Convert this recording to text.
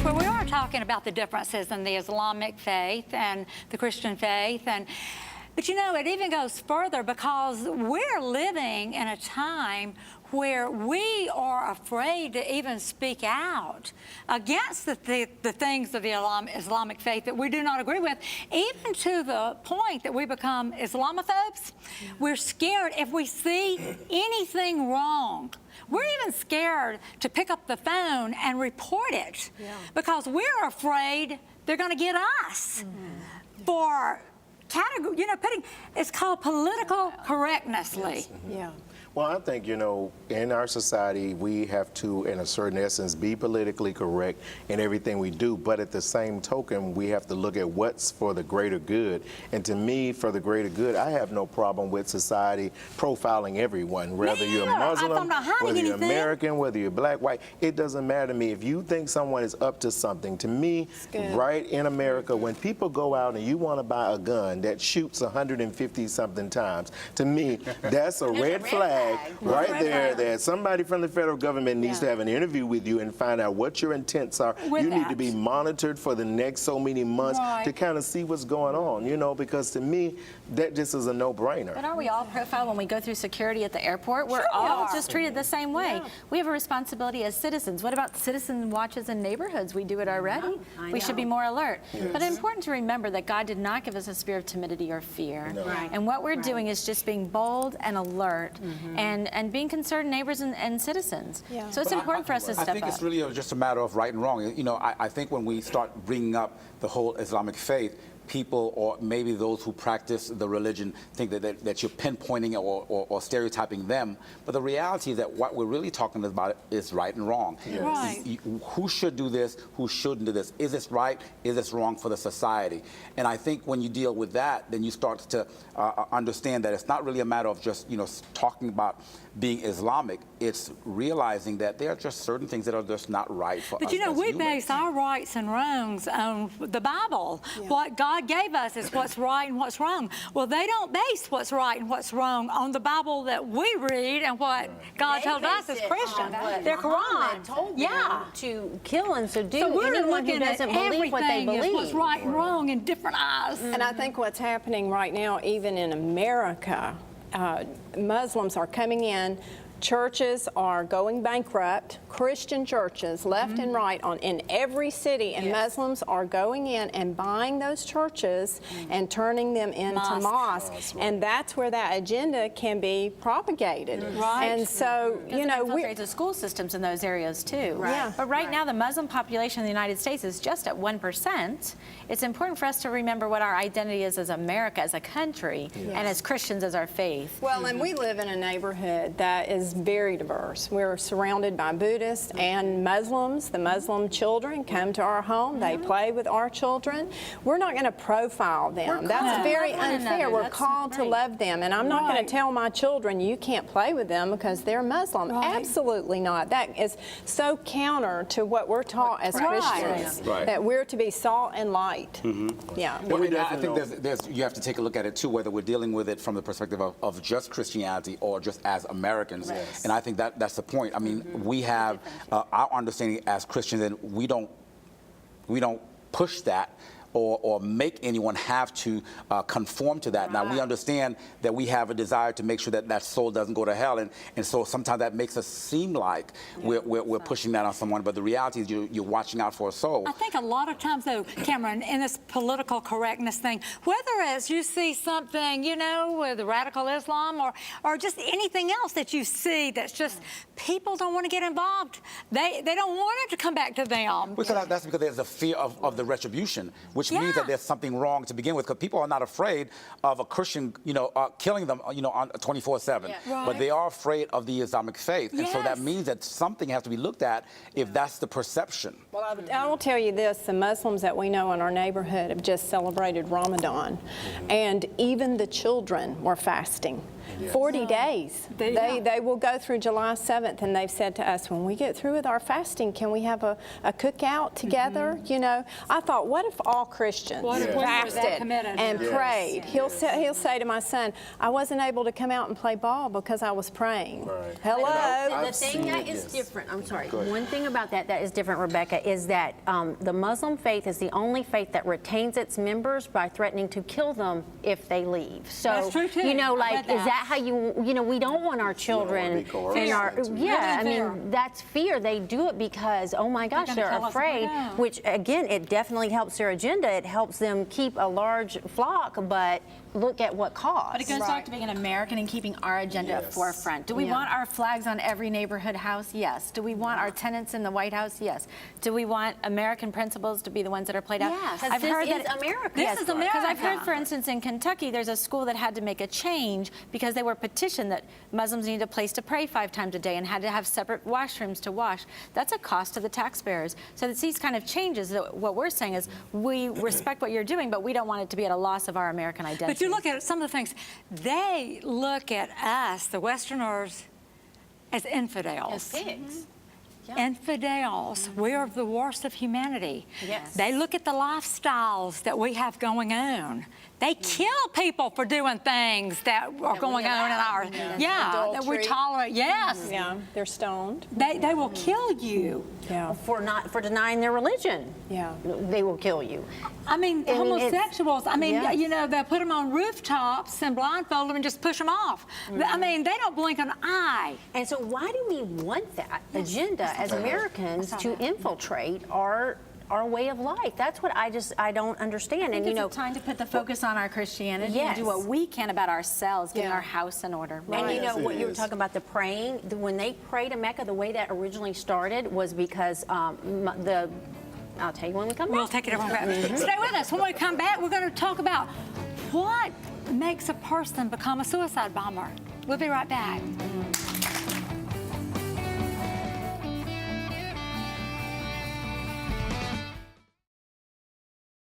Well, we are talking about the differences in the Islamic faith and the Christian faith, but you know, it even goes further because we're living in a time where we are afraid to even speak out against the things of the Islamic faith that we do not agree with, even to the point that we become Islamophobes. We're scared if we see anything wrong. We're even scared to pick up the phone and report it because we're afraid they're going to get us for category, you know, it's called political correctness, Lee. Yeah. Well, I think, you know, in our society, we have to, in a certain essence, be politically correct in everything we do. But at the same token, we have to look at what's for the greater good. And to me, for the greater good, I have no problem with society profiling everyone, whether you're Muslim, whether you're American, whether you're black, white. It doesn't matter to me. If you think someone is up to something, to me, right in America, when people go out and you want to buy a gun that shoots 150-something times, to me, that's a red flag. Right there, that somebody from the federal government needs to have an interview with you and find out what your intents are. You need to be monitored for the next so many months to kind of see what's going on, you know, because to me, that just is a no-brainer. But are we all profiled when we go through security at the airport? We're all just treated the same way. We have a responsibility as citizens. What about citizen watches in neighborhoods? We do it already. We should be more alert. But it's important to remember that God did not give us a spirit of timidity or fear. And what we're doing is just being bold and alert and being concerned neighbors and citizens. So it's important for us to step up. I think it's really just a matter of right and wrong. You know, I think when we start bringing up the whole Islamic faith, people, or maybe those who practice the religion, think that you're pinpointing or stereotyping them. But the reality is that what we're really talking about is right and wrong. Who should do this? Who shouldn't do this? Is this right? Is this wrong for the society? And I think when you deal with that, then you start to understand that it's not really a matter of just, you know, talking about being Islamic. It's realizing that there are just certain things that are just not right for us. But you know, we humans. base our rights and wrongs on the Bible. What God gave us is what's right and what's wrong. Well, they don't base what's right and what's wrong on the Bible that we read and what God told us as Christians. Their Quran told them to kill and subdue we're anyone who looking at doesn't believe what they everything as believe. what's right and wrong in different eyes. And I think what's happening right now, even in America, Muslims are coming in. Churches are going bankrupt, Christian churches left and right in every city, and Muslims are going in and buying those churches and turning them into mosques. And that's where that agenda can be propagated. And so, you know, we the school systems in those areas too. But right now, the Muslim population in the United States is just at 1%. It's important for us to remember what our identity is as America, as a country, and as Christians as our faith. Well, and we live in a neighborhood that is very diverse. We're surrounded by Buddhists and Muslims. The Muslim children come to our home. They play with our children. We're not going to profile them. That's very unfair. We're called to love them. And I'm not going to tell my children you can't play with them because they're Muslim. Absolutely not. That is so counter to what we're taught as Christians, that we're to be salt and light. Well, I think you have to take a look at it too, whether we're dealing with it from the perspective of just Christianity or just as Americans. And I think that's the point. I mean, we have our understanding as Christians, and we don't push that or make anyone have to conform to that. Now, we understand that we have a desire to make sure that that soul doesn't go to hell, and so sometimes that makes us seem like we're pushing that on someone, but the reality is you're watching out for a soul. I think a lot of times, though, Cameron, in this political correctness thing, whether as you see something, you know, with radical Islam or just anything else that you see that's just people don't want to get involved. They don't want it to come back to them. Because that's because there's a fear of the retribution, which means that there's something wrong to begin with, because people are not afraid of a Christian, you know, killing them, you know, on 24/7. But they are afraid of the Islamic faith, and so that means that something has to be looked at if that's the perception. Well, I will tell you this: the Muslims that we know in our neighborhood have just celebrated Ramadan, and even the children were fasting. 40 days. They will go through July 7th, and they've said to us, when we get through with our fasting, can we have a cookout together? You know, I thought, what if all Christians fasted and prayed? He'll say to my son, I wasn't able to come out and play ball because I was praying. Hello? I've thing seen that it, is yes. different, I'm sorry, Go ahead. one thing about that is different, Rebecca, is that the Muslim faith is the only faith that retains its members by threatening to kill them if they leave. So, That's true, too. you know, I like, read that. is that how we don't want our children be coerced in our, into it. yeah, I Really mean, fair. that's fear. They do it because, oh my gosh, gonna they're kill us if we afraid, don't. which again, it definitely helps their agenda. It helps them keep a large flock, but look at what cost. But it goes back to being an American and keeping our agenda at Yes. forefront. Do we want our flags on every neighborhood house? Yes. Do we want our tenants in the White House? Yes. Do we want American principles to be the ones that are played out? Yes. I've This heard is that America. This is Because I've heard, America. for instance, in Kentucky, there's a school that had to make a change because they were petitioned that Muslims needed a place to pray 5 times a day and had to have separate washrooms to wash. That's a cost to the taxpayers. So it's these kind of changes that what we're saying is we respect what you're doing, but we don't want it to be at a loss of our American identity. But you look at some of the things, they look at us, the Westerners, as infidels. pigs. Infidels. We are the worst of humanity. Yes. They look at the lifestyles that we have going on. They kill people for doing things that are going on in our, that we Adultery. tolerate. Yes. Yeah, they're stoned. They will kill you. Yeah. For denying their religion. Yeah. They will kill you. I mean, it's- homosexuals, Yes. you know, they'll put them on rooftops and blindfold them and just push them off. I mean, they don't blink an eye. And so why do we want that agenda as Americans to infiltrate our way of life? That's what I don't understand. I think And you it's know, a time to put the focus on our Christianity and do Yes. what we can about ourselves, getting Yeah. our house in order. and you Yes, know what it you were is. talking about, the praying. When they prayed in Mecca, the way that originally started was because I'll tell you when we come back. We'll take it everyone back. Stay with us. When we come back, we're going to talk about what makes a person become a suicide bomber. We'll be right back.